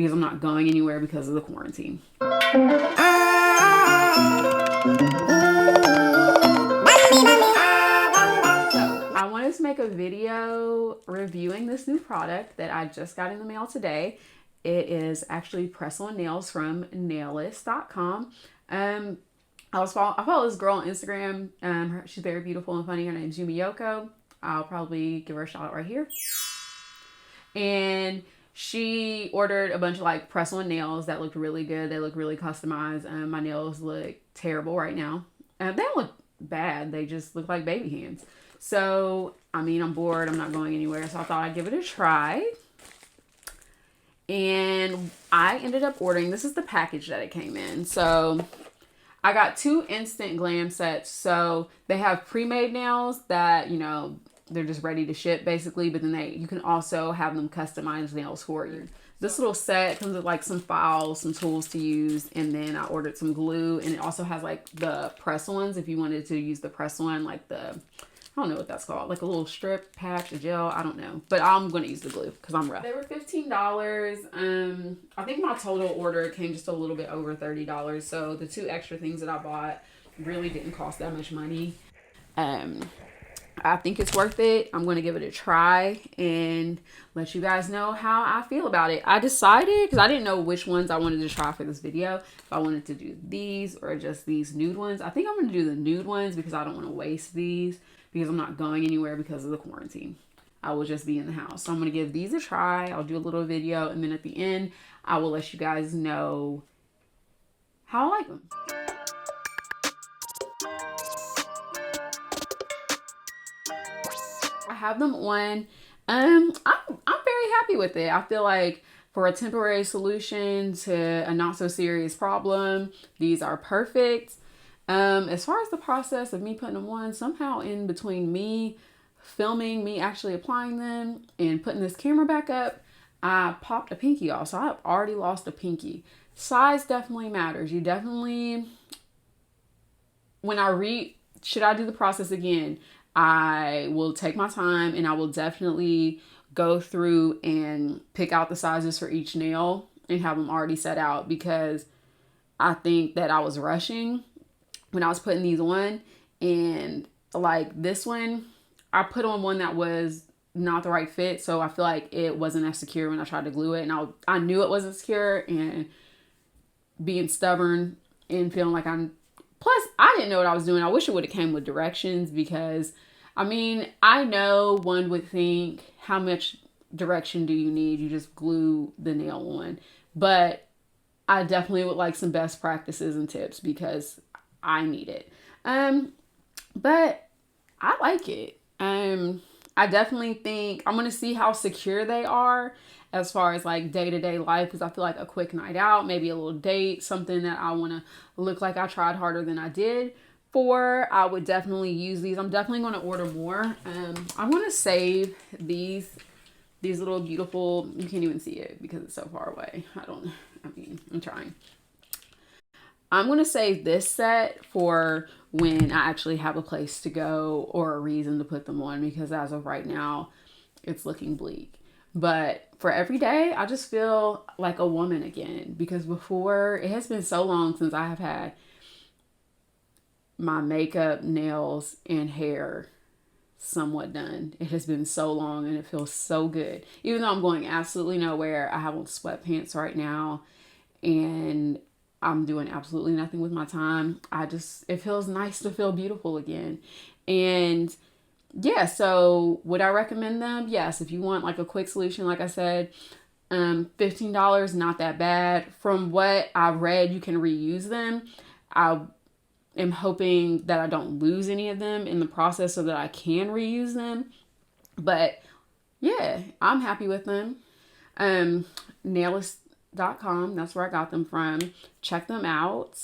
because I'm not going anywhere because of the quarantine. I wanted to make a video reviewing this new product that I just got in the mail today. It is actually press-on nails from Nailest.com. I follow this girl on Instagram. She's very beautiful and funny. Her name's Yumiyoko. I'll probably give her a shout out right here. And she ordered a bunch of like press-on nails that looked really good. They look really customized. My nails look terrible right now. They don't look bad. They just look like baby hands. So, I mean, I'm bored. I'm not going anywhere. So I thought I'd give it a try. And I ended up ordering, this is the package that it came in. So I got 2 Instant Glam sets. So they have pre-made nails that, you know, they're just ready to ship basically. But then you can also have them customize nails for you. This little set comes with like some files, some tools to use. And then I ordered some glue. And it also has like the press-ons if you wanted to use the press-on, like the... I don't know what that's called. Like a little strip, patch, a gel. I don't know. But I'm going to use the glue because I'm rough. They were $15. I think my total order came just a little bit over $30. So the 2 extra things that I bought really didn't cost that much money. I think it's worth it. I'm going to give it a try and let you guys know how I feel about it. I decided, because I didn't know which ones I wanted to try for this video, if I wanted to do these or just these nude ones. I think I'm going to do the nude ones because I don't want to waste these, because I'm not going anywhere because of the quarantine. I will just be in the house. So I'm going to give these a try. I'll do a little video. And then at the end, I will let you guys know how I like them. I have them on. I'm very happy with it. I feel like for a temporary solution to a not so serious problem, these are perfect. As far as the process of me putting them on, somehow in between me filming, me actually applying them and putting this camera back up, I popped a pinky off. So I've already lost a pinky. Size definitely matters. You definitely, should I do the process again? I will take my time and I will definitely go through and pick out the sizes for each nail and have them already set out, because I think that I was rushing when I was putting these on. And like this one, I put on one that was not the right fit. So I feel like it wasn't as secure when I tried to glue it. And I knew it wasn't secure, and being stubborn and feeling like plus I didn't know what I was doing. I wish it would have came with directions, because I mean, I know one would think, how much direction do you need? You just glue the nail on. But I definitely would like some best practices and tips, because I need it. But I like it. I definitely think I'm going to see how secure they are as far as like day-to-day life, because I feel like a quick night out, maybe a little date, something that I want to look like I tried harder than I did for, I would definitely use these. I'm definitely going to order more. I want to save these little beautiful, you can't even see it because it's so far away. I'm trying. I'm going to save this set for when I actually have a place to go or a reason to put them on, because as of right now, it's looking bleak. But for every day, I just feel like a woman again, because before, it has been so long since I have had my makeup, nails, and hair somewhat done. It has been so long and it feels so good. Even though I'm going absolutely nowhere, I have on sweatpants right now and I'm doing absolutely nothing with my time. It feels nice to feel beautiful again. And yeah, so would I recommend them? Yes, if you want like a quick solution, like I said, $15, not that bad. From what I've read, you can reuse them. I am hoping that I don't lose any of them in the process so that I can reuse them. But yeah, I'm happy with them. Nailest.com, that's where I got them from. Check them out.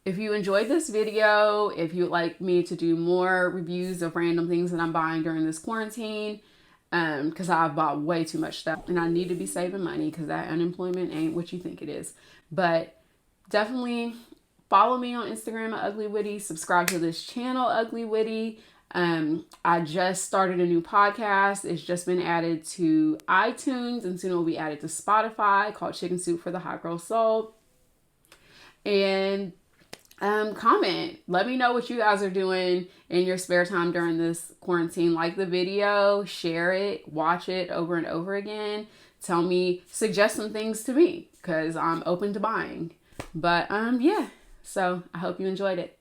If you enjoyed this video, if you would like me to do more reviews of random things that I'm buying during this quarantine, because I've bought way too much stuff and I need to be saving money, because that unemployment ain't what you think it is. But definitely follow me on Instagram at Ugly Witty. Subscribe to this channel, Ugly Witty. I just started a new podcast. It's just been added to iTunes and soon it will be added to Spotify, called Chicken Soup for the Hot Girl Soul. And comment. Let me know what you guys are doing in your spare time during this quarantine. Like the video, share it, watch it over and over again. Tell me, suggest some things to me because I'm open to buying. But yeah, so I hope you enjoyed it.